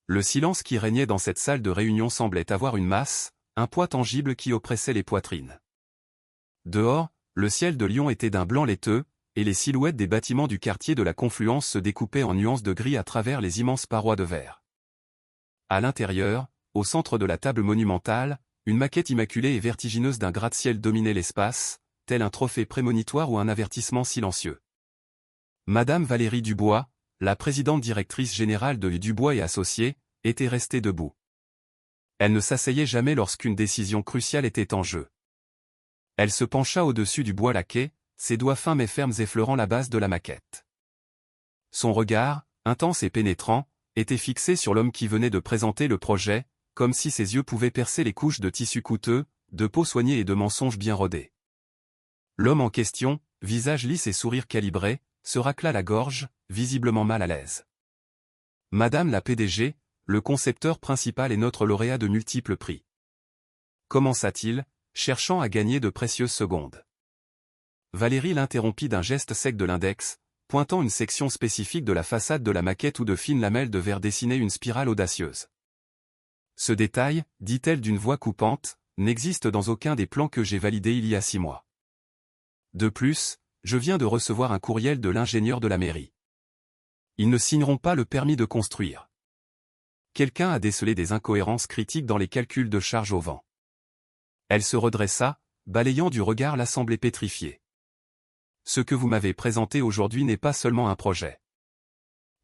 Le silence qui régnait dans cette salle de réunion semblait avoir une masse, un poids tangible qui oppressait les poitrines. Dehors, le ciel de Lyon était d'un blanc laiteux, et les silhouettes des bâtiments du quartier de la Confluence se découpaient en nuances de gris à travers les immenses parois de verre. À l'intérieur, au centre de la table monumentale, une maquette immaculée et vertigineuse d'un gratte-ciel dominait l'espace, tel un trophée prémonitoire ou un avertissement silencieux. Madame Valérie Dubois, la présidente directrice générale de Dubois et Associés, était restée debout. Elle ne s'asseyait jamais lorsqu'une décision cruciale était en jeu. Elle se pencha au-dessus du bois laqué, ses doigts fins mais fermes effleurant la base de la maquette. Son regard, intense et pénétrant, était fixé sur l'homme qui venait de présenter le projet, comme si ses yeux pouvaient percer les couches de tissu coûteux, de peau soignée et de mensonges bien rodés. L'homme en question, visage lisse et sourire calibré, se racla la gorge, visiblement mal à l'aise. Madame la PDG, le concepteur principal est notre lauréat de multiples prix. Commença-t-il, cherchant à gagner de précieuses secondes. Valérie l'interrompit d'un geste sec de l'index, pointant une section spécifique de la façade de la maquette où de fines lamelles de verre dessinaient une spirale audacieuse. Ce détail, dit-elle d'une voix coupante, n'existe dans aucun des plans que j'ai validés il y a 6 mois. De plus, je viens de recevoir un courriel de l'ingénieur de la mairie. Ils ne signeront pas le permis de construire. Quelqu'un a décelé des incohérences critiques dans les calculs de charge au vent. Elle se redressa, balayant du regard l'assemblée pétrifiée. Ce que vous m'avez présenté aujourd'hui n'est pas seulement un projet.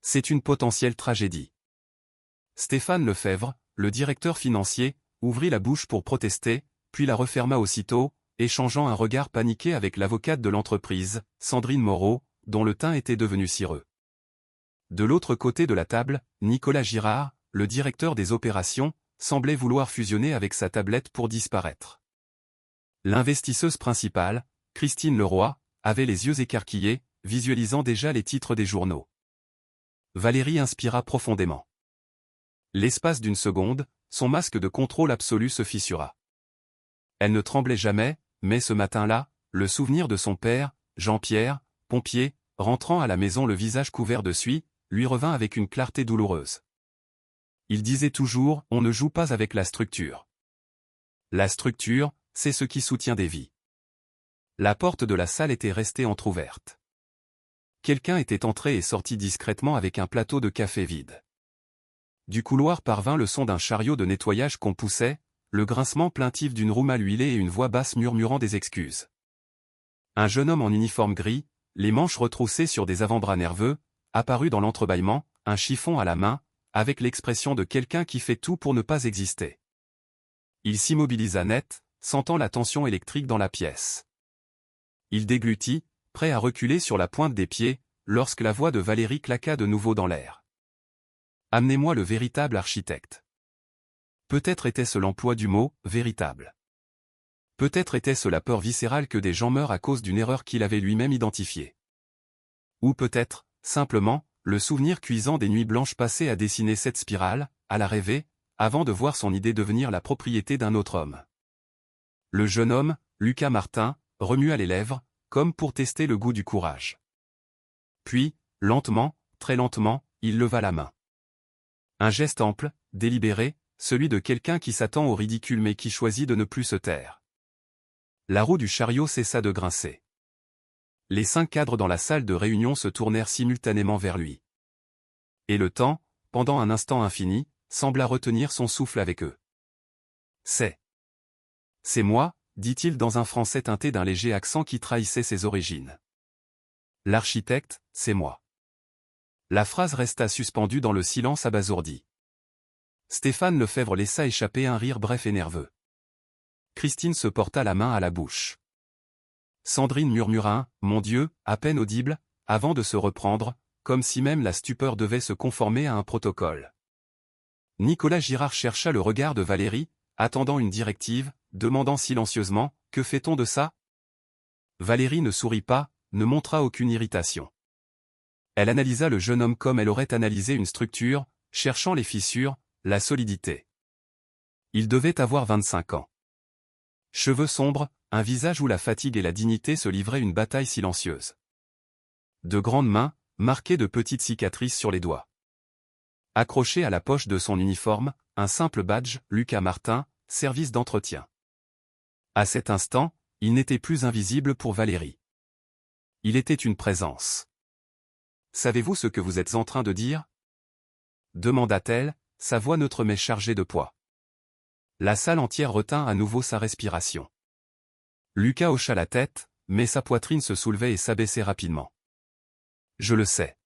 C'est une potentielle tragédie. Stéphane Lefebvre, le directeur financier, ouvrit la bouche pour protester, puis la referma aussitôt, échangeant un regard paniqué avec l'avocate de l'entreprise, Sandrine Moreau, dont le teint était devenu cireux. De l'autre côté de la table, Nicolas Girard, le directeur des opérations, semblait vouloir fusionner avec sa tablette pour disparaître. L'investisseuse principale, Christine Leroy, avait les yeux écarquillés, visualisant déjà les titres des journaux. Valérie inspira profondément. L'espace d'une seconde, son masque de contrôle absolu se fissura. Elle ne tremblait jamais, mais ce matin-là, le souvenir de son père, Jean-Pierre, pompier, rentrant à la maison le visage couvert de suie, lui revint avec une clarté douloureuse. Il disait toujours « On ne joue pas avec la structure ». La structure, c'est ce qui soutient des vies. La porte de la salle était restée entr'ouverte. Quelqu'un était entré et sorti discrètement avec un plateau de café vide. Du couloir parvint le son d'un chariot de nettoyage qu'on poussait, le grincement plaintif d'une roue mal huilée et une voix basse murmurant des excuses. Un jeune homme en uniforme gris, les manches retroussées sur des avant-bras nerveux, apparut dans l'entrebâillement, un chiffon à la main, avec l'expression de quelqu'un qui fait tout pour ne pas exister. Il s'immobilisa net, sentant la tension électrique dans la pièce. Il déglutit, prêt à reculer sur la pointe des pieds, lorsque la voix de Valérie claqua de nouveau dans l'air. « Amenez-moi le véritable architecte. » Peut-être était-ce l'emploi du mot « véritable ». Peut-être était-ce la peur viscérale que des gens meurent à cause d'une erreur qu'il avait lui-même identifiée. Ou peut-être, simplement, le souvenir cuisant des nuits blanches passées à dessiner cette spirale, à la rêver, avant de voir son idée devenir la propriété d'un autre homme. Le jeune homme, Lucas Martin, remua les lèvres, comme pour tester le goût du courage. Puis, lentement, très lentement, il leva la main. Un geste ample, délibéré, celui de quelqu'un qui s'attend au ridicule mais qui choisit de ne plus se taire. La roue du chariot cessa de grincer. Les 5 cadres dans la salle de réunion se tournèrent simultanément vers lui. Et le temps, pendant un instant infini, sembla retenir son souffle avec eux. « C'est moi », dit-il dans un français teinté d'un léger accent qui trahissait ses origines. « L'architecte, c'est moi. » La phrase resta suspendue dans le silence abasourdi. Stéphane Lefebvre laissa échapper un rire bref et nerveux. Christine se porta la main à la bouche. Sandrine murmura un « Mon Dieu » à peine audible, avant de se reprendre, comme si même la stupeur devait se conformer à un protocole. Nicolas Girard chercha le regard de Valérie, attendant une directive, demandant silencieusement « Que fait-on de ça ?» Valérie ne sourit pas, ne montra aucune irritation. Elle analysa le jeune homme comme elle aurait analysé une structure, cherchant les fissures, la solidité. Il devait avoir 25 ans. Cheveux sombres, un visage où la fatigue et la dignité se livraient une bataille silencieuse. De grandes mains, marquées de petites cicatrices sur les doigts. Accroché à la poche de son uniforme, un simple badge, Lucas Martin, service d'entretien. À cet instant, il n'était plus invisible pour Valérie. Il était une présence. Savez-vous ce que vous êtes en train de dire? Demanda-t-elle, sa voix neutre mais chargée de poids. La salle entière retint à nouveau sa respiration. Lucas hocha la tête, mais sa poitrine se soulevait et s'abaissait rapidement. Je le sais.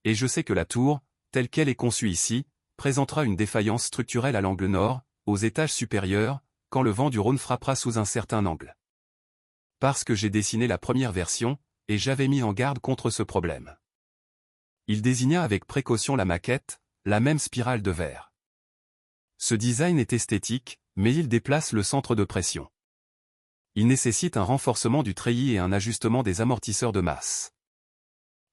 Et je sais que la tour, telle qu'elle est conçue ici, présentera une défaillance structurelle à l'angle nord, aux étages supérieurs, quand le vent du Rhône frappera sous un certain angle. Parce que j'ai dessiné la première version, et j'avais mis en garde contre ce problème. Il désigna avec précaution la maquette, la même spirale de verre. Ce design est esthétique, mais il déplace le centre de pression. Il nécessite un renforcement du treillis et un ajustement des amortisseurs de masse.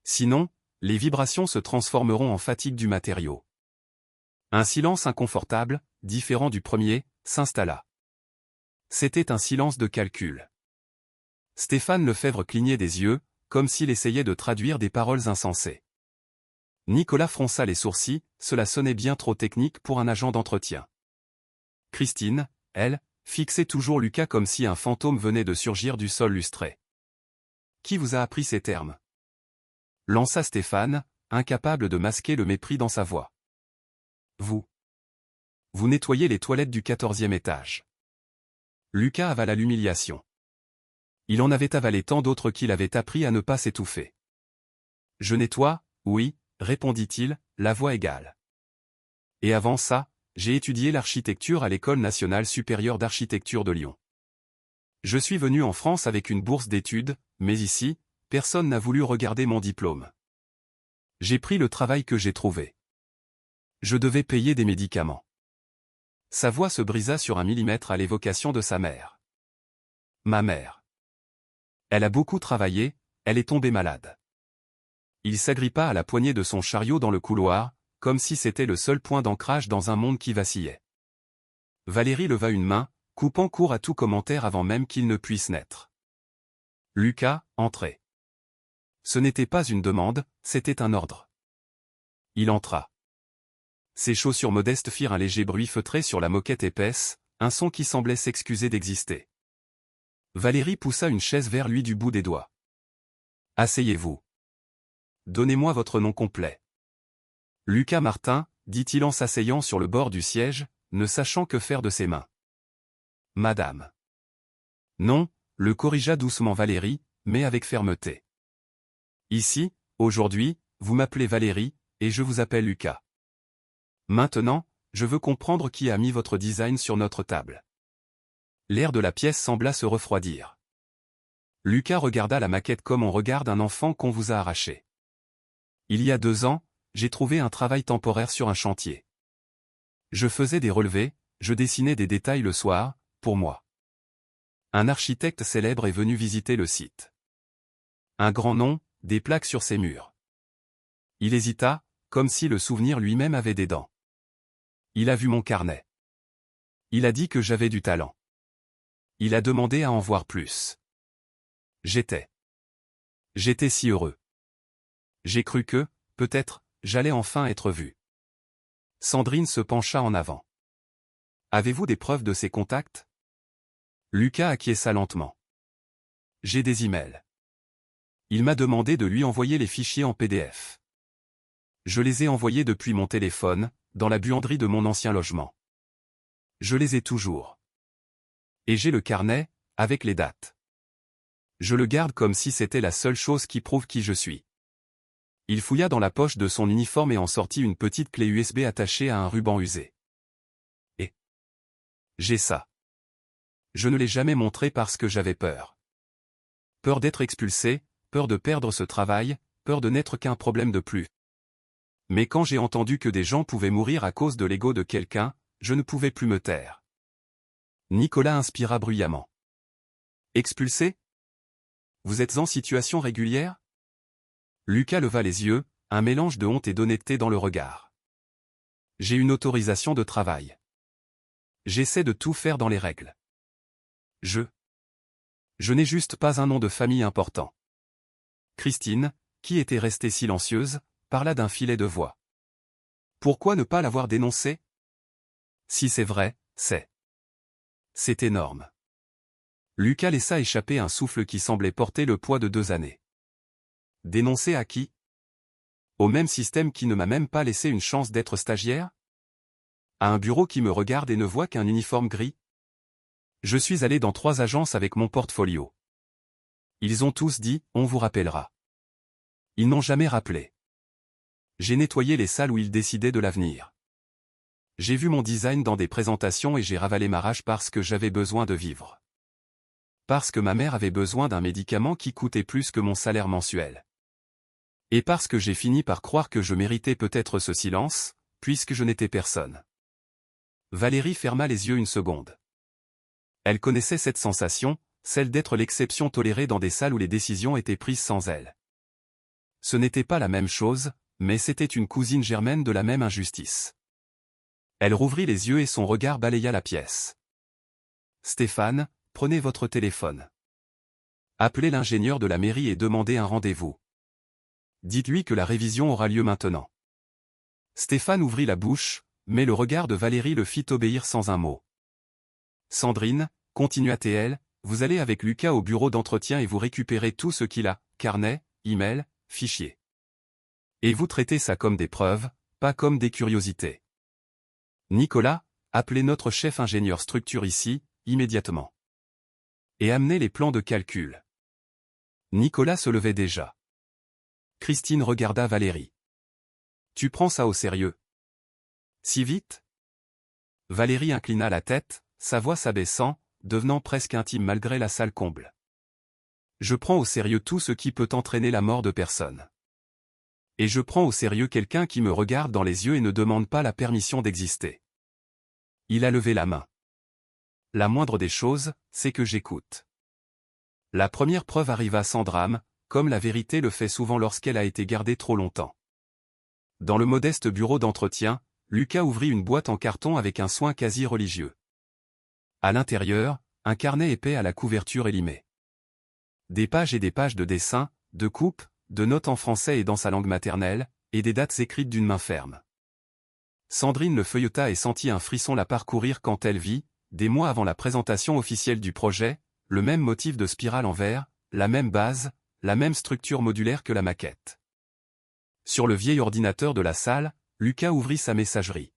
Sinon, les vibrations se transformeront en fatigue du matériau. Un silence inconfortable, différent du premier, s'installa. C'était un silence de calcul. Stéphane Lefebvre clignait des yeux, comme s'il essayait de traduire des paroles insensées. Nicolas fronça les sourcils, cela sonnait bien trop technique pour un agent d'entretien. Christine, elle, fixait toujours Lucas comme si un fantôme venait de surgir du sol lustré. « Qui vous a appris ces termes ?» lança Stéphane, incapable de masquer le mépris dans sa voix. « Vous. Vous nettoyez les toilettes du 14e étage. » Lucas avala l'humiliation. Il en avait avalé tant d'autres qu'il avait appris à ne pas s'étouffer. « Je nettoie, oui, » répondit-il, la voix égale. « Et avant ça, j'ai étudié l'architecture à l'École nationale supérieure d'architecture de Lyon. Je suis venu en France avec une bourse d'études, mais ici, personne n'a voulu regarder mon diplôme. J'ai pris le travail que j'ai trouvé. Je devais payer des médicaments. » Sa voix se brisa sur un millimètre à l'évocation de sa mère. « Ma mère. Elle a beaucoup travaillé, elle est tombée malade. » Il s'agrippa à la poignée de son chariot dans le couloir, comme si c'était le seul point d'ancrage dans un monde qui vacillait. Valérie leva une main, coupant court à tout commentaire avant même qu'il ne puisse naître. Lucas, entrez. Ce n'était pas une demande, c'était un ordre. Il entra. Ses chaussures modestes firent un léger bruit feutré sur la moquette épaisse, un son qui semblait s'excuser d'exister. Valérie poussa une chaise vers lui du bout des doigts. « Asseyez-vous. Donnez-moi votre nom complet. » Lucas Martin, dit-il en s'asseyant sur le bord du siège, ne sachant que faire de ses mains. « Madame. » Non, le corrigea doucement Valérie, mais avec fermeté. « Ici, aujourd'hui, vous m'appelez Valérie, et je vous appelle Lucas. Maintenant, je veux comprendre qui a mis votre design sur notre table. » L'air de la pièce sembla se refroidir. Lucas regarda la maquette comme on regarde un enfant qu'on vous a arraché. « Il y a 2 ans, j'ai trouvé un travail temporaire sur un chantier. Je faisais des relevés, je dessinais des détails le soir, pour moi. Un architecte célèbre est venu visiter le site. Un grand nom, des plaques sur ses murs. Il hésita, comme si le souvenir lui-même avait des dents. Il a vu mon carnet. Il a dit que j'avais du talent. Il a demandé à en voir plus. J'étais si heureux. J'ai cru que, peut-être, j'allais enfin être vu. » Sandrine se pencha en avant. « Avez-vous des preuves de ces contacts ?» Lucas acquiesça lentement. « J'ai des emails. Il m'a demandé de lui envoyer les fichiers en PDF. Je les ai envoyés depuis mon téléphone, dans la buanderie de mon ancien logement. Je les ai toujours. Et j'ai le carnet, avec les dates. Je le garde comme si c'était la seule chose qui prouve qui je suis. » Il fouilla dans la poche de son uniforme et en sortit une petite clé USB attachée à un ruban usé. « Et j'ai ça. Je ne l'ai jamais montré parce que j'avais peur. Peur d'être expulsé, peur de perdre ce travail, peur de n'être qu'un problème de plus. Mais quand j'ai entendu que des gens pouvaient mourir à cause de l'ego de quelqu'un, je ne pouvais plus me taire. » Nicolas inspira bruyamment. « Expulsé ? Vous êtes en situation régulière ?» Lucas leva les yeux, un mélange de honte et d'honnêteté dans le regard. « J'ai une autorisation de travail. J'essaie de tout faire dans les règles. Je n'ai juste pas un nom de famille important. » Christine, qui était restée silencieuse, parla d'un filet de voix. Pourquoi ne pas l'avoir dénoncé? Si c'est vrai, c'est énorme. Lucas laissa échapper un souffle qui semblait porter le poids de 2 années. Dénoncer à qui? Au même système qui ne m'a même pas laissé une chance d'être stagiaire? À un bureau qui me regarde et ne voit qu'un uniforme gris? Je suis allé dans 3 agences avec mon portfolio. Ils ont tous dit « on vous rappellera ». Ils n'ont jamais rappelé. J'ai nettoyé les salles où ils décidaient de l'avenir. J'ai vu mon design dans des présentations et j'ai ravalé ma rage parce que j'avais besoin de vivre. Parce que ma mère avait besoin d'un médicament qui coûtait plus que mon salaire mensuel. Et parce que j'ai fini par croire que je méritais peut-être ce silence, puisque je n'étais personne. Valérie ferma les yeux une seconde. Elle connaissait cette sensation, celle d'être l'exception tolérée dans des salles où les décisions étaient prises sans elle. Ce n'était pas la même chose, mais c'était une cousine germaine de la même injustice. Elle rouvrit les yeux et son regard balaya la pièce. Stéphane, prenez votre téléphone. Appelez l'ingénieur de la mairie et demandez un rendez-vous. Dites-lui que la révision aura lieu maintenant. Stéphane ouvrit la bouche, mais le regard de Valérie le fit obéir sans un mot. Sandrine, continua-t-elle, vous allez avec Lucas au bureau d'entretien et vous récupérez tout ce qu'il a, carnet, email, fichier. Et vous traitez ça comme des preuves, pas comme des curiosités. Nicolas, appelez notre chef ingénieur structure ici, immédiatement. Et amenez les plans de calcul. Nicolas se levait déjà. Christine regarda Valérie. Tu prends ça au sérieux? Si vite? Valérie inclina la tête, sa voix s'abaissant, devenant presque intime malgré la salle comble. Je prends au sérieux tout ce qui peut entraîner la mort de personne. Et je prends au sérieux quelqu'un qui me regarde dans les yeux et ne demande pas la permission d'exister. Il a levé la main. La moindre des choses, c'est que j'écoute. La première preuve arriva sans drame, comme la vérité le fait souvent lorsqu'elle a été gardée trop longtemps. Dans le modeste bureau d'entretien, Lucas ouvrit une boîte en carton avec un soin quasi religieux. À l'intérieur, un carnet épais à la couverture élimée. Des pages et des pages de dessins, de coupes, de notes en français et dans sa langue maternelle, et des dates écrites d'une main ferme. Sandrine le feuilleta et sentit un frisson la parcourir quand elle vit, des mois avant la présentation officielle du projet, le même motif de spirale en verre, la même base, la même structure modulaire que la maquette. Sur le vieil ordinateur de la salle, Lucas ouvrit sa messagerie.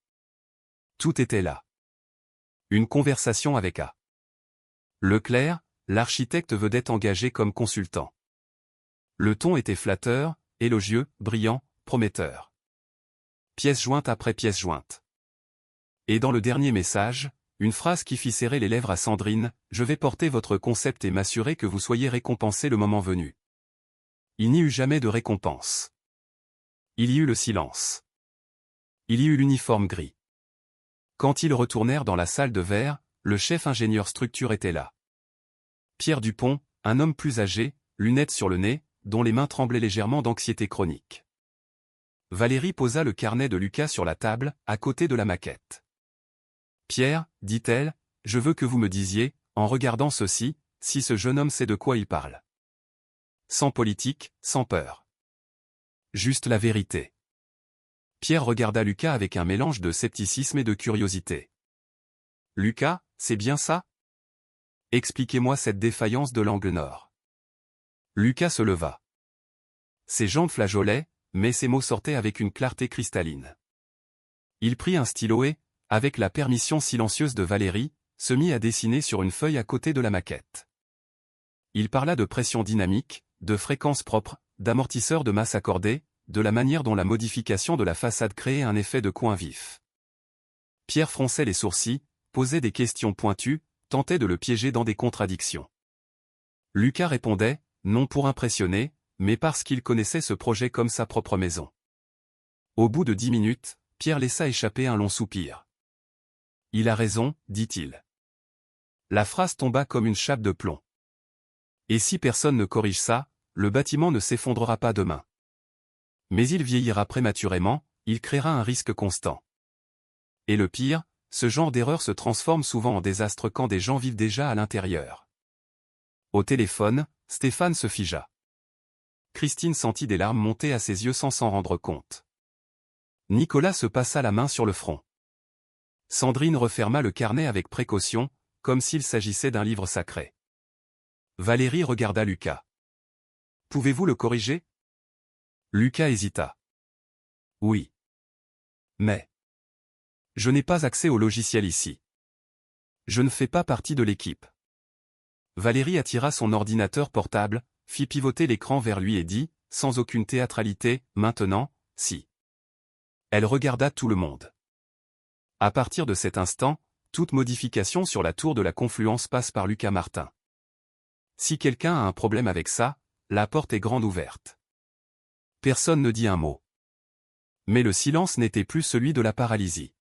Tout était là. Une conversation avec A. Leclerc, l'architecte vedette engagé comme consultant. Le ton était flatteur, élogieux, brillant, prometteur. Pièce jointe après pièce jointe. Et dans le dernier message, une phrase qui fit serrer les lèvres à Sandrine, « Je vais porter votre concept et m'assurer que vous soyez récompensé le moment venu. » Il n'y eut jamais de récompense. Il y eut le silence. Il y eut l'uniforme gris. Quand ils retournèrent dans la salle de verre, le chef ingénieur structure était là. Pierre Dupont, un homme plus âgé, lunettes sur le nez, dont les mains tremblaient légèrement d'anxiété chronique. Valérie posa le carnet de Lucas sur la table, à côté de la maquette. « Pierre, dit-elle, je veux que vous me disiez, en regardant ceci, si ce jeune homme sait de quoi il parle. Sans politique, sans peur. Juste la vérité. » Pierre regarda Lucas avec un mélange de scepticisme et de curiosité. « Lucas, c'est bien ça? Expliquez-moi cette défaillance de l'angle nord. » Lucas se leva. Ses jambes flageolaient, mais ses mots sortaient avec une clarté cristalline. Il prit un stylo et, avec la permission silencieuse de Valérie, se mit à dessiner sur une feuille à côté de la maquette. Il parla de pression dynamique, de fréquence propre, d'amortisseur de masse accordée, de la manière dont la modification de la façade créait un effet de coin vif. Pierre fronçait les sourcils, posait des questions pointues, tentait de le piéger dans des contradictions. Lucas répondait, non pour impressionner, mais parce qu'il connaissait ce projet comme sa propre maison. Au bout de 10 minutes, Pierre laissa échapper un long soupir. « Il a raison, dit-il. » La phrase tomba comme une chape de plomb. Et si personne ne corrige ça, le bâtiment ne s'effondrera pas demain. Mais il vieillira prématurément, il créera un risque constant. Et le pire, ce genre d'erreur se transforme souvent en désastre quand des gens vivent déjà à l'intérieur. Au téléphone, Stéphane se figea. Christine sentit des larmes monter à ses yeux sans s'en rendre compte. Nicolas se passa la main sur le front. Sandrine referma le carnet avec précaution, comme s'il s'agissait d'un livre sacré. Valérie regarda Lucas. « Pouvez-vous le corriger ?» Lucas hésita. « Oui. Mais je n'ai pas accès au logiciel ici. Je ne fais pas partie de l'équipe. » Valérie attira son ordinateur portable, fit pivoter l'écran vers lui et dit, sans aucune théâtralité, « Maintenant, si. » Elle regarda tout le monde. À partir de cet instant, toute modification sur la tour de la confluence passe par Lucas Martin. Si quelqu'un a un problème avec ça, la porte est grande ouverte. Personne ne dit un mot. Mais le silence n'était plus celui de la paralysie.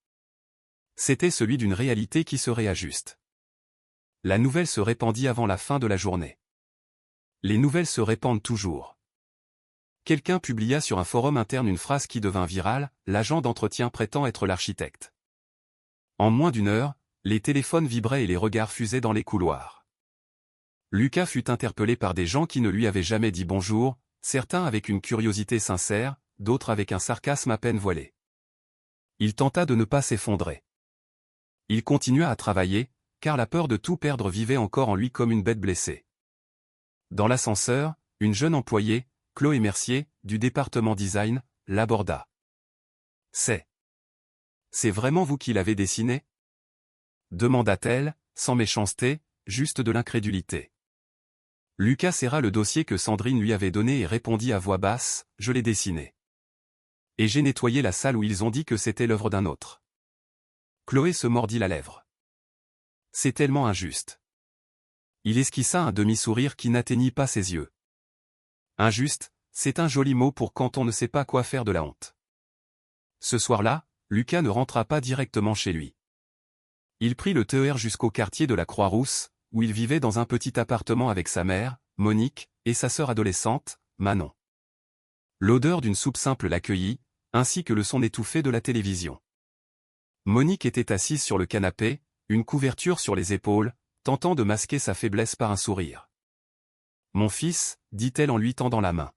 C'était celui d'une réalité qui se réajuste. La nouvelle se répandit avant la fin de la journée. Les nouvelles se répandent toujours. Quelqu'un publia sur un forum interne une phrase qui devint virale, l'agent d'entretien prétend être l'architecte. En moins d'une heure, les téléphones vibraient et les regards fusaient dans les couloirs. Lucas fut interpellé par des gens qui ne lui avaient jamais dit bonjour, certains avec une curiosité sincère, d'autres avec un sarcasme à peine voilé. Il tenta de ne pas s'effondrer. Il continua à travailler, car la peur de tout perdre vivait encore en lui comme une bête blessée. Dans l'ascenseur, une jeune employée, Chloé Mercier, du département design, l'aborda. « C'est vraiment vous qui l'avez dessiné ?» demanda-t-elle, sans méchanceté, juste de l'incrédulité. Lucas serra le dossier que Sandrine lui avait donné et répondit à voix basse, « Je l'ai dessiné. Et j'ai nettoyé la salle où ils ont dit que c'était l'œuvre d'un autre. » Chloé se mordit la lèvre. « C'est tellement injuste. » Il esquissa un demi-sourire qui n'atteignit pas ses yeux. Injuste, c'est un joli mot pour quand on ne sait pas quoi faire de la honte. Ce soir-là, Lucas ne rentra pas directement chez lui. Il prit le TER jusqu'au quartier de la Croix-Rousse, où il vivait dans un petit appartement avec sa mère, Monique, et sa sœur adolescente, Manon. L'odeur d'une soupe simple l'accueillit, ainsi que le son étouffé de la télévision. Monique était assise sur le canapé, une couverture sur les épaules, tentant de masquer sa faiblesse par un sourire. « Mon fils » dit-elle en lui tendant la main.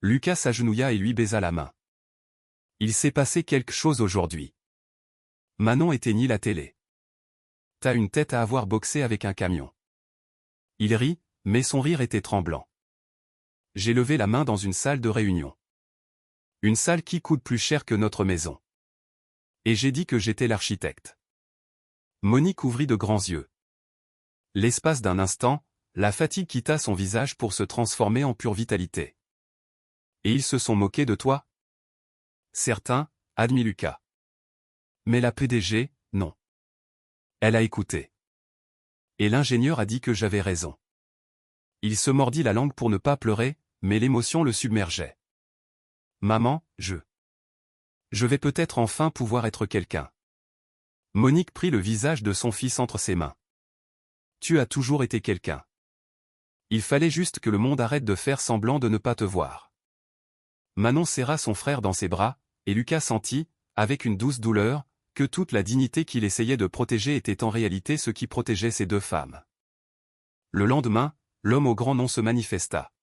Lucas s'agenouilla et lui baisa la main. « Il s'est passé quelque chose aujourd'hui. » Manon éteignit la télé. « T'as une tête à avoir boxé avec un camion. » Il rit, mais son rire était tremblant. « J'ai levé la main dans une salle de réunion. Une salle qui coûte plus cher que notre maison. Et j'ai dit que j'étais l'architecte. » Monique ouvrit de grands yeux. L'espace d'un instant, la fatigue quitta son visage pour se transformer en pure vitalité. « Et ils se sont moqués de toi ?» Certains, admit Lucas. Mais la PDG, non. Elle a écouté. Et l'ingénieur a dit que j'avais raison. Il se mordit la langue pour ne pas pleurer, mais l'émotion le submergeait. Maman, je vais peut-être enfin pouvoir être quelqu'un. Monique prit le visage de son fils entre ses mains. Tu as toujours été quelqu'un. Il fallait juste que le monde arrête de faire semblant de ne pas te voir. Manon serra son frère dans ses bras, et Lucas sentit, avec une douce douleur, que toute la dignité qu'il essayait de protéger était en réalité ce qui protégeait ces deux femmes. Le lendemain, l'homme au grand nom se manifesta.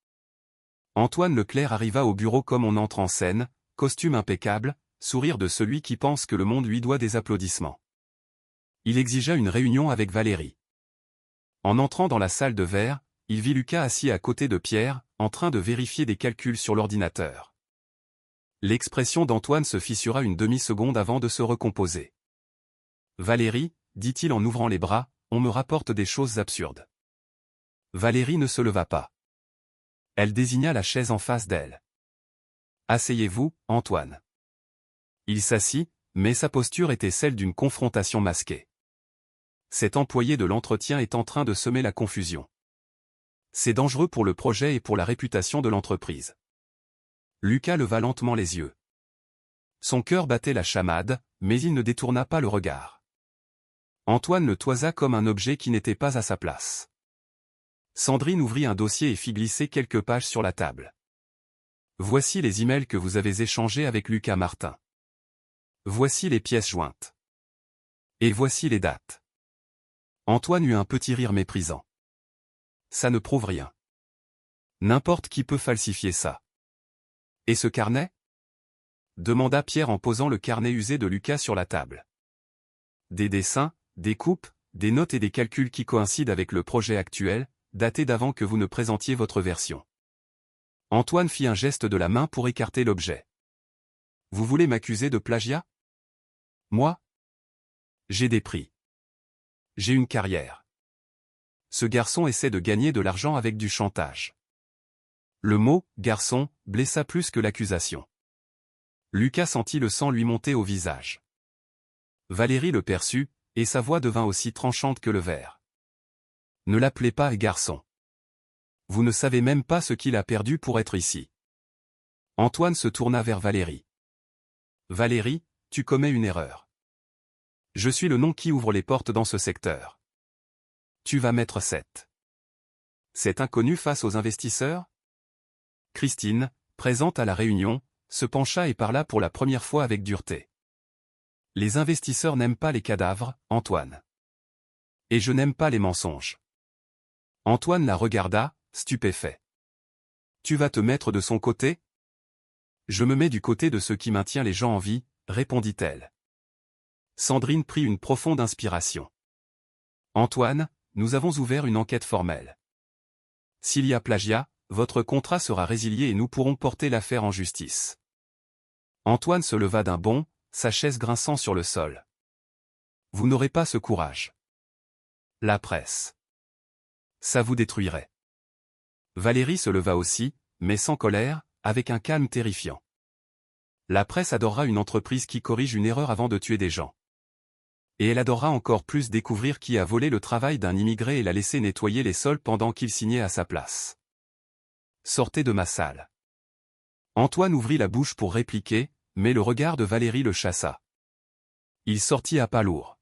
Antoine Leclerc arriva au bureau comme on entre en scène, costume impeccable, sourire de celui qui pense que le monde lui doit des applaudissements. Il exigea une réunion avec Valérie. En entrant dans la salle de verre, il vit Lucas assis à côté de Pierre, en train de vérifier des calculs sur l'ordinateur. L'expression d'Antoine se fissura une demi-seconde avant de se recomposer. « Valérie, dit-il en ouvrant les bras, on me rapporte des choses absurdes. » Valérie ne se leva pas. Elle désigna la chaise en face d'elle. « Asseyez-vous, Antoine. » Il s'assit, mais sa posture était celle d'une confrontation masquée. Cet employé de l'entretien est en train de semer la confusion. C'est dangereux pour le projet et pour la réputation de l'entreprise. Lucas leva lentement les yeux. Son cœur battait la chamade, mais il ne détourna pas le regard. Antoine le toisa comme un objet qui n'était pas à sa place. Sandrine ouvrit un dossier et fit glisser quelques pages sur la table. Voici les emails que vous avez échangés avec Lucas Martin. Voici les pièces jointes. Et voici les dates. Antoine eut un petit rire méprisant. Ça ne prouve rien. N'importe qui peut falsifier ça. Et ce carnet ? demanda Pierre en posant le carnet usé de Lucas sur la table. Des dessins, des coupes, des notes et des calculs qui coïncident avec le projet actuel, daté d'avant que vous ne présentiez votre version. Antoine fit un geste de la main pour écarter l'objet. Vous voulez m'accuser de plagiat? Moi? J'ai des prix. J'ai une carrière. Ce garçon essaie de gagner de l'argent avec du chantage. Le mot « garçon » blessa plus que l'accusation. Lucas sentit le sang lui monter au visage. Valérie le perçut, et sa voix devint aussi tranchante que le verre. Ne l'appelez pas garçon. Vous ne savez même pas ce qu'il a perdu pour être ici. Antoine se tourna vers Valérie. Valérie, tu commets une erreur. Je suis le nom qui ouvre les portes dans ce secteur. Tu vas mettre cet inconnu face aux investisseurs? Christine, présente à la réunion, se pencha et parla pour la première fois avec dureté. Les investisseurs n'aiment pas les cadavres, Antoine. Et je n'aime pas les mensonges. Antoine la regarda, stupéfait. Tu vas te mettre de son côté? Je me mets du côté de ce qui maintient les gens en vie, répondit-elle. Sandrine prit une profonde inspiration. Antoine, nous avons ouvert une enquête formelle. S'il y a plagiat, votre contrat sera résilié et nous pourrons porter l'affaire en justice. Antoine se leva d'un bond, sa chaise grinçant sur le sol. Vous n'aurez pas ce courage. La presse. Ça vous détruirait. Valérie se leva aussi, mais sans colère, avec un calme terrifiant. La presse adorera une entreprise qui corrige une erreur avant de tuer des gens. Et elle adorera encore plus découvrir qui a volé le travail d'un immigré et l'a laissé nettoyer les sols pendant qu'il signait à sa place. Sortez de ma salle. Antoine ouvrit la bouche pour répliquer, mais le regard de Valérie le chassa. Il sortit à pas lourds.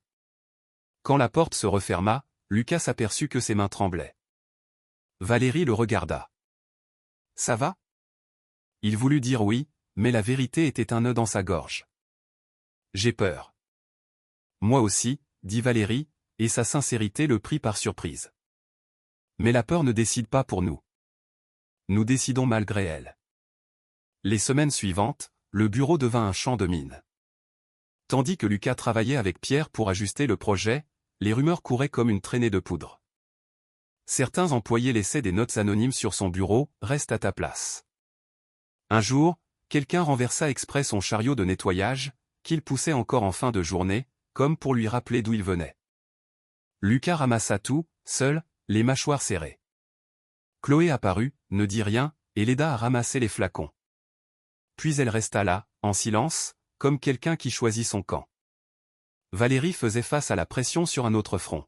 Quand la porte se referma, Lucas aperçut que ses mains tremblaient. Valérie le regarda. Ça va? Il voulut dire oui, mais la vérité était un nœud dans sa gorge. J'ai peur. Moi aussi, dit Valérie, et sa sincérité le prit par surprise. Mais la peur ne décide pas pour nous. Nous décidons malgré elle. Les semaines suivantes, le bureau devint un champ de mines. Tandis que Lucas travaillait avec Pierre pour ajuster le projet, les rumeurs couraient comme une traînée de poudre. Certains employés laissaient des notes anonymes sur son bureau, « Reste à ta place ». Un jour, quelqu'un renversa exprès son chariot de nettoyage, qu'il poussait encore en fin de journée, comme pour lui rappeler d'où il venait. Lucas ramassa tout, seul, les mâchoires serrées. Chloé apparut, ne dit rien, et l'aida à ramasser les flacons. Puis elle resta là, en silence, comme quelqu'un qui choisit son camp. Valérie faisait face à la pression sur un autre front.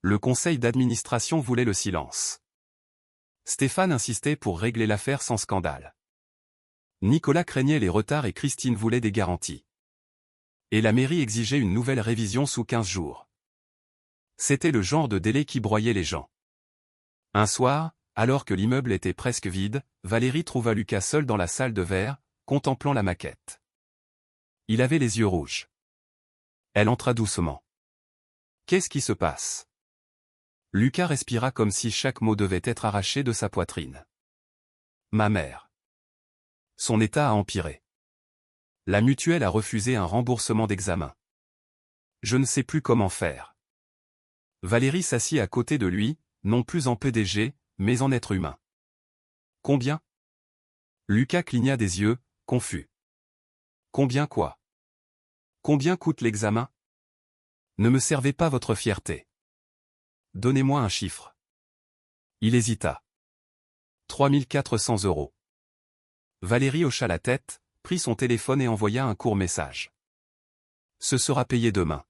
Le conseil d'administration voulait le silence. Stéphane insistait pour régler l'affaire sans scandale. Nicolas craignait les retards et Christine voulait des garanties. Et la mairie exigeait une nouvelle révision sous 15 jours. C'était le genre de délai qui broyait les gens. Un soir, alors que l'immeuble était presque vide, Valérie trouva Lucas seul dans la salle de verre, contemplant la maquette. Il avait les yeux rouges. Elle entra doucement. Qu'est-ce qui se passe? Lucas respira comme si chaque mot devait être arraché de sa poitrine. Ma mère. Son état a empiré. La mutuelle a refusé un remboursement d'examen. Je ne sais plus comment faire. Valérie s'assit à côté de lui, non plus en PDG, mais en être humain. Combien? Lucas cligna des yeux, confus. Combien quoi? Combien coûte l'examen? Ne me servez pas votre fierté. Donnez-moi un chiffre. Il hésita. 3400 €. Valérie hocha la tête, prit son téléphone et envoya un court message. Ce sera payé demain.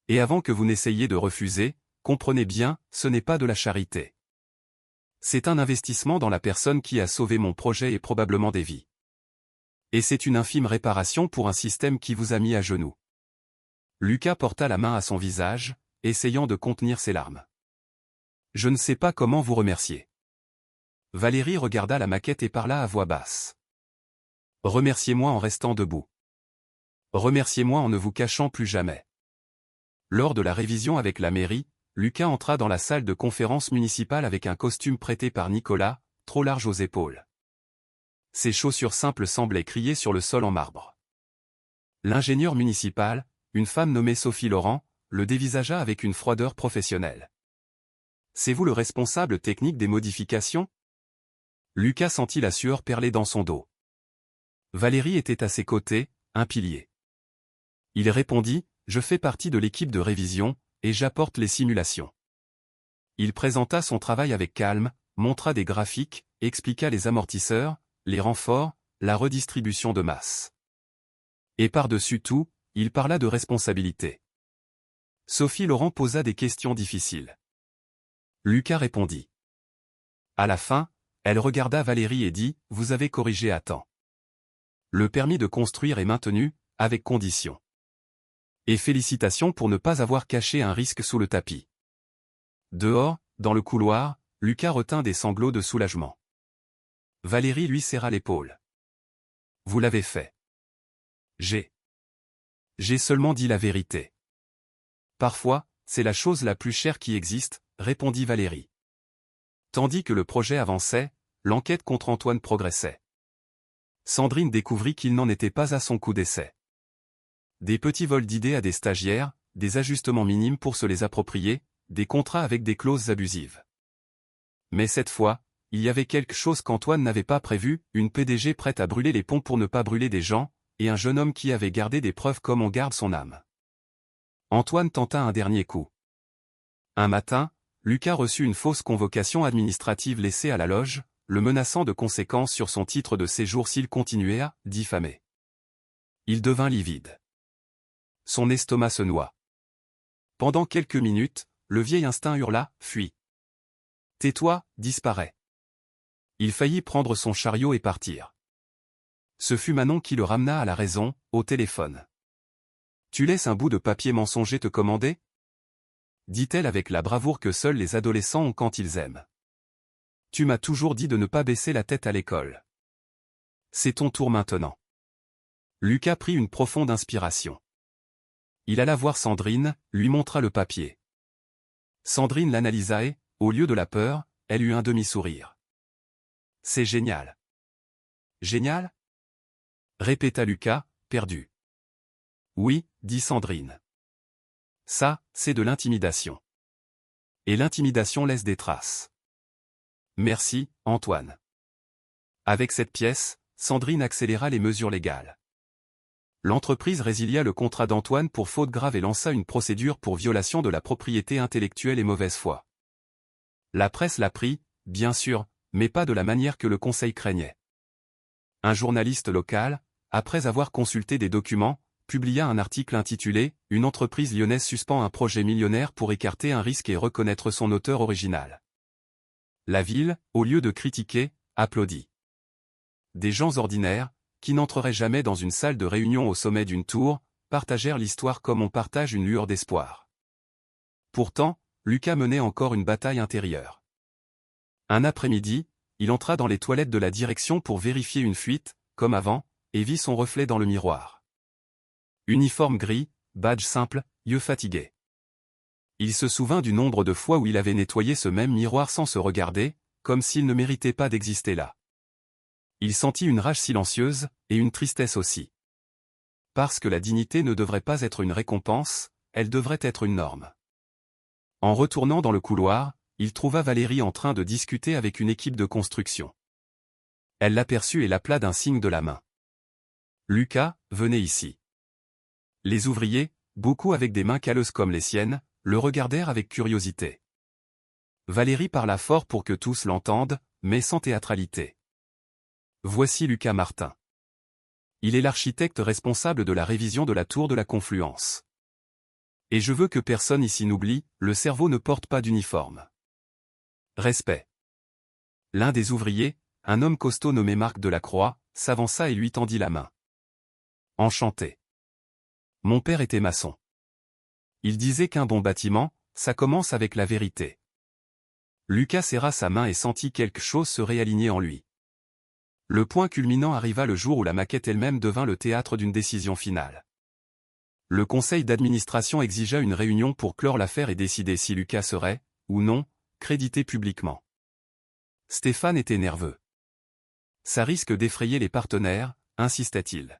Et avant que vous n'essayiez de refuser, comprenez bien, ce n'est pas de la charité. C'est un investissement dans la personne qui a sauvé mon projet et probablement des vies. Et c'est une infime réparation pour un système qui vous a mis à genoux. Lucas porta la main à son visage, essayant de contenir ses larmes. Je ne sais pas comment vous remercier. Valérie regarda la maquette et parla à voix basse. Remerciez-moi en restant debout. Remerciez-moi en ne vous cachant plus jamais. Lors de la révision avec la mairie, Lucas entra dans la salle de conférence municipale avec un costume prêté par Nicolas, trop large aux épaules. Ses chaussures simples semblaient crier sur le sol en marbre. L'ingénieur municipal, une femme nommée Sophie Laurent, le dévisagea avec une froideur professionnelle. « C'est vous le responsable technique des modifications ?» Lucas sentit la sueur perler dans son dos. Valérie était à ses côtés, un pilier. Il répondit, « Je fais partie de l'équipe de révision, et j'apporte les simulations. » Il présenta son travail avec calme, montra des graphiques, expliqua les amortisseurs, les renforts, la redistribution de masse. Et par-dessus tout, il parla de responsabilité. Sophie Laurent posa des questions difficiles. Lucas répondit. À la fin, elle regarda Valérie et dit, « Vous avez corrigé à temps. Le permis de construire est maintenu, avec condition. Et félicitations pour ne pas avoir caché un risque sous le tapis. » Dehors, dans le couloir, Lucas retint des sanglots de soulagement. Valérie lui serra l'épaule. « Vous l'avez fait. » J'ai seulement dit la vérité. Parfois, c'est la chose la plus chère qui existe, répondit Valérie. Tandis que le projet avançait, l'enquête contre Antoine progressait. Sandrine découvrit qu'il n'en était pas à son coup d'essai. Des petits vols d'idées à des stagiaires, des ajustements minimes pour se les approprier, des contrats avec des clauses abusives. Mais cette fois, il y avait quelque chose qu'Antoine n'avait pas prévu, une PDG prête à brûler les ponts pour ne pas brûler des gens, et un jeune homme qui avait gardé des preuves comme on garde son âme. Antoine tenta un dernier coup. Un matin, Lucas reçut une fausse convocation administrative laissée à la loge, le menaçant de conséquences sur son titre de séjour s'il continuait à diffamer. Il devint livide. Son estomac se noua. Pendant quelques minutes, le vieil instinct hurla, « Fuis. Tais-toi, disparais. » Il faillit prendre son chariot et partir. Ce fut Manon qui le ramena à la raison, au téléphone. « Tu laisses un bout de papier mensonger te commander ?» dit-elle avec la bravoure que seuls les adolescents ont quand ils aiment. « Tu m'as toujours dit de ne pas baisser la tête à l'école. C'est ton tour maintenant. » Lucas prit une profonde inspiration. Il alla voir Sandrine, lui montra le papier. Sandrine l'analysa et, au lieu de la peur, elle eut un demi-sourire. « C'est génial. »« Génial ?» répéta Lucas, perdu. « Oui, » dit Sandrine. « Ça, c'est de l'intimidation. Et l'intimidation laisse des traces. »« Merci, Antoine. » Avec cette pièce, Sandrine accéléra les mesures légales. L'entreprise résilia le contrat d'Antoine pour faute grave et lança une procédure pour violation de la propriété intellectuelle et mauvaise foi. La presse l'apprit, bien sûr, mais pas de la manière que le conseil craignait. Un journaliste local, après avoir consulté des documents, publia un article intitulé « Une entreprise lyonnaise suspend un projet millionnaire pour écarter un risque et reconnaître son auteur original ». La ville, au lieu de critiquer, applaudit. Des gens ordinaires, qui n'entreraient jamais dans une salle de réunion au sommet d'une tour, partagèrent l'histoire comme on partage une lueur d'espoir. Pourtant, Lucas menait encore une bataille intérieure. Un après-midi, il entra dans les toilettes de la direction pour vérifier une fuite, comme avant, et vit son reflet dans le miroir. Uniforme gris, badge simple, yeux fatigués. Il se souvint du nombre de fois où il avait nettoyé ce même miroir sans se regarder, comme s'il ne méritait pas d'exister là. Il sentit une rage silencieuse, et une tristesse aussi. Parce que la dignité ne devrait pas être une récompense, elle devrait être une norme. En retournant dans le couloir, il trouva Valérie en train de discuter avec une équipe de construction. Elle l'aperçut et l'appela d'un signe de la main. « Lucas, venez ici. » Les ouvriers, beaucoup avec des mains calleuses comme les siennes, le regardèrent avec curiosité. Valérie parla fort pour que tous l'entendent, mais sans théâtralité. « Voici Lucas Martin. Il est l'architecte responsable de la révision de la tour de la Confluence. Et je veux que personne ici n'oublie, le cerveau ne porte pas d'uniforme. Respect. » L'un des ouvriers, un homme costaud nommé Marc Delacroix, s'avança et lui tendit la main. « Enchanté. Mon père était maçon. Il disait qu'un bon bâtiment, ça commence avec la vérité. » Lucas serra sa main et sentit quelque chose se réaligner en lui. Le point culminant arriva le jour où la maquette elle-même devint le théâtre d'une décision finale. Le conseil d'administration exigea une réunion pour clore l'affaire et décider si Lucas serait, ou non, crédité publiquement. Stéphane était nerveux. Ça risque d'effrayer les partenaires, insistait-il.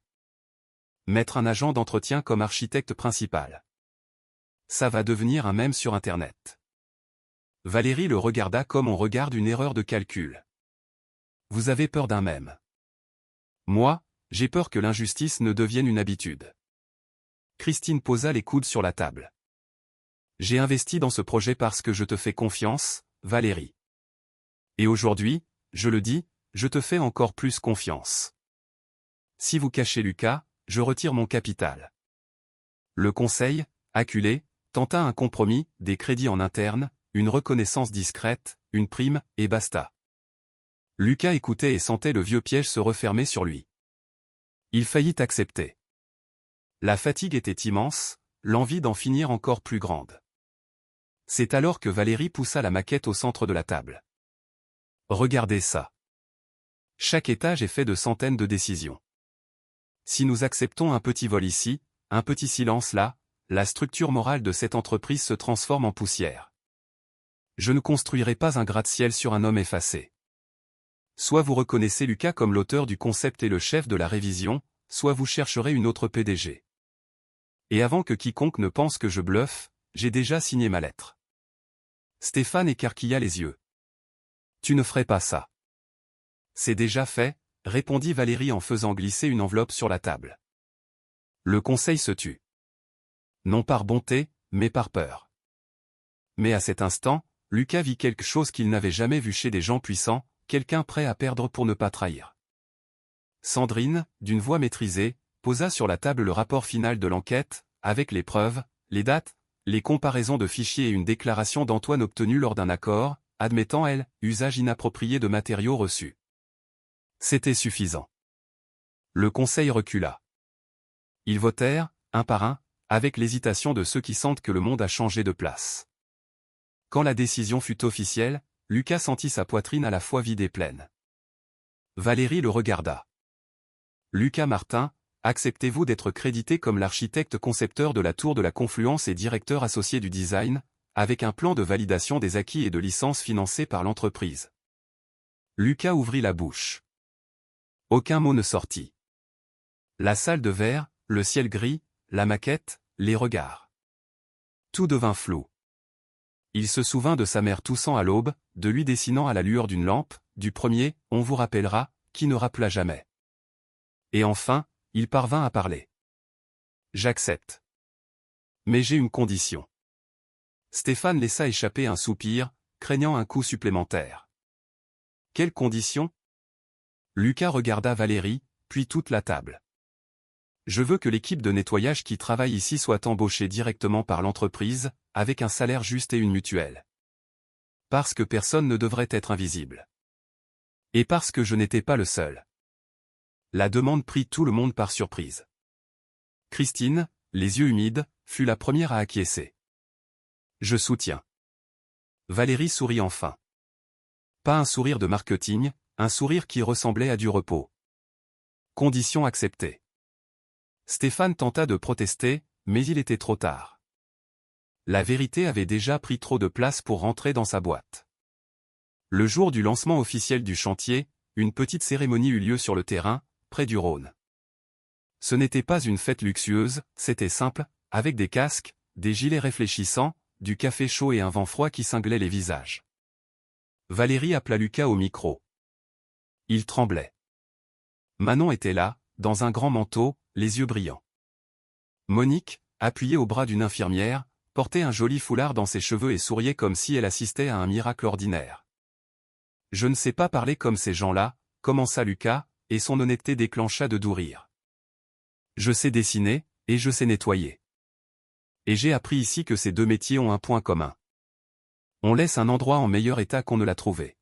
Mettre un agent d'entretien comme architecte principal. Ça va devenir un mème sur Internet. Valérie le regarda comme on regarde une erreur de calcul. Vous avez peur d'un mème. Moi, j'ai peur que l'injustice ne devienne une habitude. Christine posa les coudes sur la table. J'ai investi dans ce projet parce que je te fais confiance, Valérie. Et aujourd'hui, je le dis, je te fais encore plus confiance. Si vous cachez Lucas, je retire mon capital. Le conseil, acculé, tenta un compromis, des crédits en interne, une reconnaissance discrète, une prime, et basta. Lucas écoutait et sentait le vieux piège se refermer sur lui. Il faillit accepter. La fatigue était immense, l'envie d'en finir encore plus grande. C'est alors que Valérie poussa la maquette au centre de la table. Regardez ça. Chaque étage est fait de centaines de décisions. Si nous acceptons un petit vol ici, un petit silence là, la structure morale de cette entreprise se transforme en poussière. Je ne construirai pas un gratte-ciel sur un homme effacé. Soit vous reconnaissez Lucas comme l'auteur du concept et le chef de la révision, soit vous chercherez une autre PDG. Et avant que quiconque ne pense que je bluffe, j'ai déjà signé ma lettre. Stéphane écarquilla les yeux. Tu ne ferais pas ça. C'est déjà fait, répondit Valérie en faisant glisser une enveloppe sur la table. Le conseil se tut. Non par bonté, mais par peur. Mais à cet instant, Lucas vit quelque chose qu'il n'avait jamais vu chez des gens puissants, quelqu'un prêt à perdre pour ne pas trahir. Sandrine, d'une voix maîtrisée, posa sur la table le rapport final de l'enquête, avec les preuves, les dates, les comparaisons de fichiers et une déclaration d'Antoine obtenue lors d'un accord, admettant usage inapproprié de matériaux reçus. C'était suffisant. Le conseil recula. Ils votèrent, un par un, avec l'hésitation de ceux qui sentent que le monde a changé de place. Quand la décision fut officielle, Lucas sentit sa poitrine à la fois vide et pleine. Valérie le regarda. Lucas Martin, acceptez-vous d'être crédité comme l'architecte concepteur de la tour de la Confluence et directeur associé du design, avec un plan de validation des acquis et de licence financé par l'entreprise? Lucas ouvrit la bouche. Aucun mot ne sortit. La salle de verre, le ciel gris, la maquette, les regards. Tout devint flou. Il se souvint de sa mère toussant à l'aube, de lui dessinant à la lueur d'une lampe, du premier « on vous rappellera » qui ne rappela jamais. Et enfin, il parvint à parler. J'accepte. Mais j'ai une condition. Stéphane laissa échapper un soupir, craignant un coup supplémentaire. Quelle condition? Lucas regarda Valérie, puis toute la table. Je veux que l'équipe de nettoyage qui travaille ici soit embauchée directement par l'entreprise, avec un salaire juste et une mutuelle. Parce que personne ne devrait être invisible. Et parce que je n'étais pas le seul. La demande prit tout le monde par surprise. Christine, les yeux humides, fut la première à acquiescer. Je soutiens. Valérie sourit enfin. Pas un sourire de marketing, un sourire qui ressemblait à du repos. Condition acceptée. Stéphane tenta de protester, mais il était trop tard. La vérité avait déjà pris trop de place pour rentrer dans sa boîte. Le jour du lancement officiel du chantier, une petite cérémonie eut lieu sur le terrain, près du Rhône. Ce n'était pas une fête luxueuse, c'était simple, avec des casques, des gilets réfléchissants, du café chaud et un vent froid qui cinglait les visages. Valérie appela Lucas au micro. Il tremblait. Manon était là, dans un grand manteau, les yeux brillants. Monique, appuyée au bras d'une infirmière, portait un joli foulard dans ses cheveux et souriait comme si elle assistait à un miracle ordinaire. Je ne sais pas parler comme ces gens-là, commença Lucas, et son honnêteté déclencha de doux rires. Je sais dessiner, et je sais nettoyer. Et j'ai appris ici que ces deux métiers ont un point commun. On laisse un endroit en meilleur état qu'on ne l'a trouvé.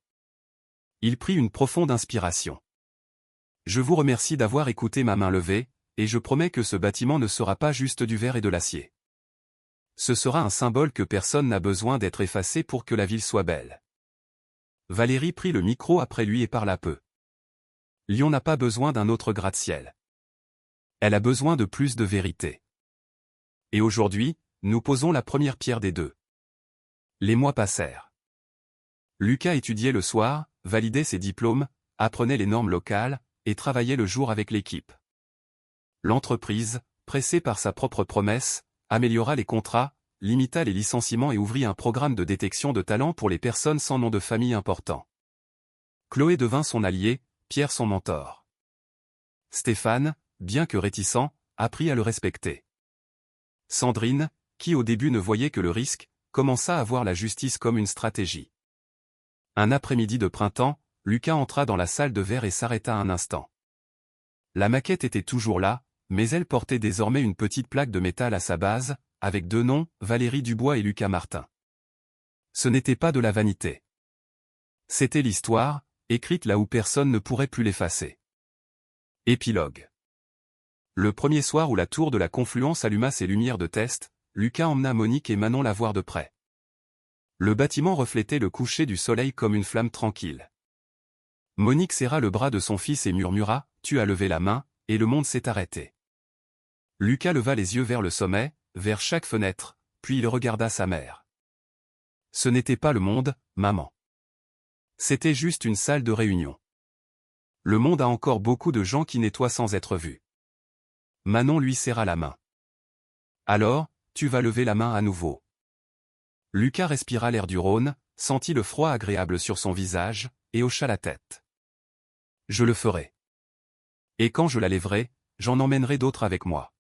Il prit une profonde inspiration. Je vous remercie d'avoir écouté ma main levée, et je promets que ce bâtiment ne sera pas juste du verre et de l'acier. Ce sera un symbole que personne n'a besoin d'être effacé pour que la ville soit belle. Valérie prit le micro après lui et parla peu. Lyon n'a pas besoin d'un autre gratte-ciel. Elle a besoin de plus de vérité. Et aujourd'hui, nous posons la première pierre des deux. Les mois passèrent. Lucas étudiait le soir, validait ses diplômes, apprenait les normes locales, et travaillait le jour avec l'équipe. L'entreprise, pressée par sa propre promesse, améliora les contrats, limita les licenciements et ouvrit un programme de détection de talent pour les personnes sans nom de famille important. Chloé devint son allié, Pierre son mentor. Stéphane, bien que réticent, apprit à le respecter. Sandrine, qui au début ne voyait que le risque, commença à voir la justice comme une stratégie. Un après-midi de printemps, Lucas entra dans la salle de verre et s'arrêta un instant. La maquette était toujours là, mais elle portait désormais une petite plaque de métal à sa base, avec 2 noms, Valérie Dubois et Lucas Martin. Ce n'était pas de la vanité. C'était l'histoire, écrite là où personne ne pourrait plus l'effacer. Épilogue. Le premier soir où la tour de la Confluence alluma ses lumières de test, Lucas emmena Monique et Manon la voir de près. Le bâtiment reflétait le coucher du soleil comme une flamme tranquille. Monique serra le bras de son fils et murmura « Tu as levé la main, et le monde s'est arrêté ». Lucas leva les yeux vers le sommet, vers chaque fenêtre, puis il regarda sa mère. Ce n'était pas le monde, maman. C'était juste une salle de réunion. Le monde a encore beaucoup de gens qui nettoient sans être vus. Manon lui serra la main. Alors, tu vas lever la main à nouveau. Lucas respira l'air du Rhône, sentit le froid agréable sur son visage, et hocha la tête. Je le ferai. Et quand je la lèverai, j'en emmènerai d'autres avec moi.